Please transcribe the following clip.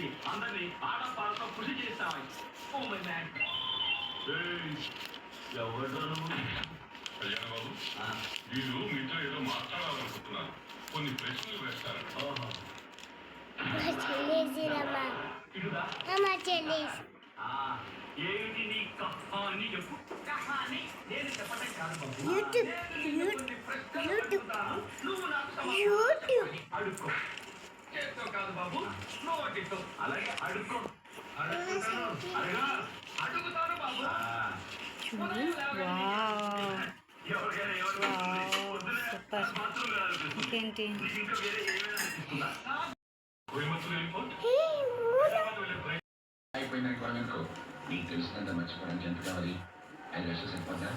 చెప్పి అందరినీ ఆడపాలతో కృషి చేస్తామని. Oh my man. ఎవరు కళ్యాణ బాబు, వీళ్ళు మీతో ఏదో మాట్లాడాలనుకుంటున్నారు. కొన్ని ప్రశ్నలు వేస్తారట. ఏమిటి నీ కహాని చెప్పు. కహాని నేను చెప్పటం కాదు బాబు. నువ్వు నాకు అడుక్కో. చేత్తో కాదు బాబు, నోటితో. అలాగే అడుక్కో. అడుగుతాను బాబు. ఇంకేంటి అయిపోయిన నీకు తెలిసినంత మర్చిపోవడానికి ఎంత కావాలి? 5 లక్షలు సరిపోద్దా?